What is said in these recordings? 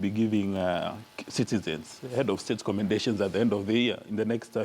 be giving citizens head of state commendations at the end of the year in the next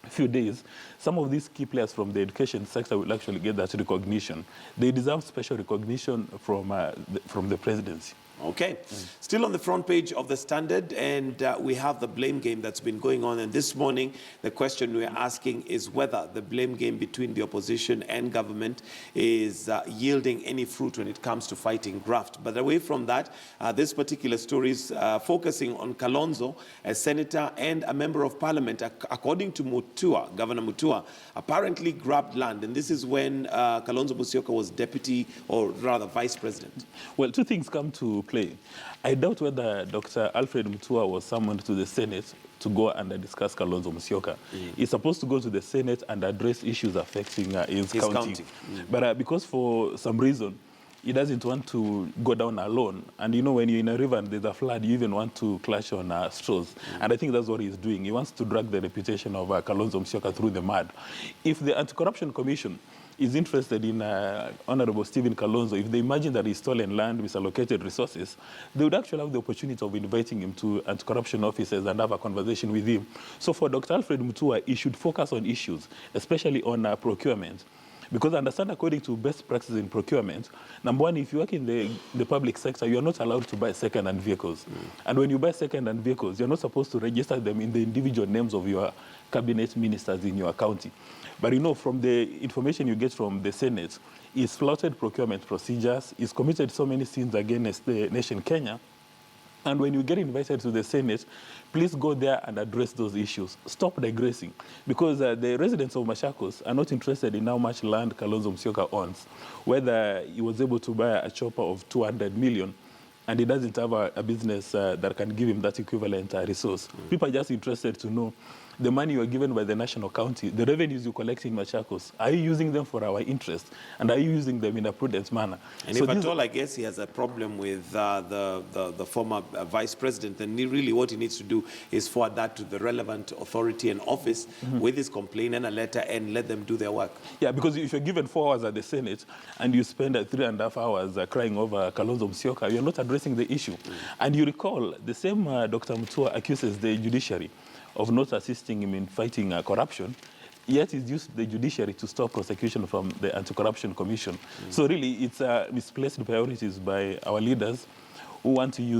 few days. Some of these key players from the education sector will actually get that recognition. They deserve special recognition from the presidency. Okay. Still on the front page of the Standard, and we have the blame game that's been going on. And this morning, the question we're asking is whether the blame game between the opposition and government is yielding any fruit when it comes to fighting graft. But away from that, this particular story is focusing on Kalonzo, a senator and a member of parliament. According to Mutua, Governor Mutua, apparently grabbed land. And this is when Kalonzo Musyoka was deputy, or rather vice president. Well, two things come to play. I doubt whether Dr. Alfred Mutua was summoned to the Senate to go and discuss Kalonzo Musyoka. He's supposed to go to the Senate and address issues affecting his county. But because for some reason, he doesn't want to go down alone. And you know, when you're in a river and there's a flood, you even want to clutch on straws. And I think that's what he's doing. He wants to drag the reputation of Kalonzo Musyoka through the mud. If the Anti-Corruption Commission is interested in Honorable Stephen Kalonzo, if they imagine that he's stolen land, misallocated resources, they would actually have the opportunity of inviting him to anti-corruption offices and have a conversation with him. So for Dr. Alfred Mutua, he should focus on issues, especially on procurement. Because I understand, according to best practices in procurement, number one, if you work in the public sector, you're not allowed to buy second-hand vehicles. And when you buy second-hand vehicles, you're not supposed to register them in the individual names of your cabinet ministers in your county. But you know, from the information you get from the Senate, he's flouted procurement procedures, he's committed so many sins against the nation Kenya. And when you get invited to the Senate, please go there and address those issues. Stop digressing. Because the residents of Machakos are not interested in how much land Kalonzo Musyoka owns, whether he was able to buy a chopper of 200 million, and he doesn't have a business that can give him that equivalent resource. People are just interested to know the money you are given by the national county, the revenues you collect in Machakos, are you using them for our interest? And are you using them in a prudent manner? And so if at all, I guess he has a problem with the former vice president, then really what he needs to do is forward that to the relevant authority and office with his complaint and a letter and let them do their work. Yeah, because if you're given 4 hours at the Senate and you spend 3.5 hours crying over Kalonzo Musyoka, you're not addressing the issue. And you recall, the same Dr. Mutua accuses the judiciary of not assisting him in fighting corruption, yet he's used the judiciary to stop prosecution from the Anti-Corruption Commission. So really, it's misplaced priorities by our leaders who want to use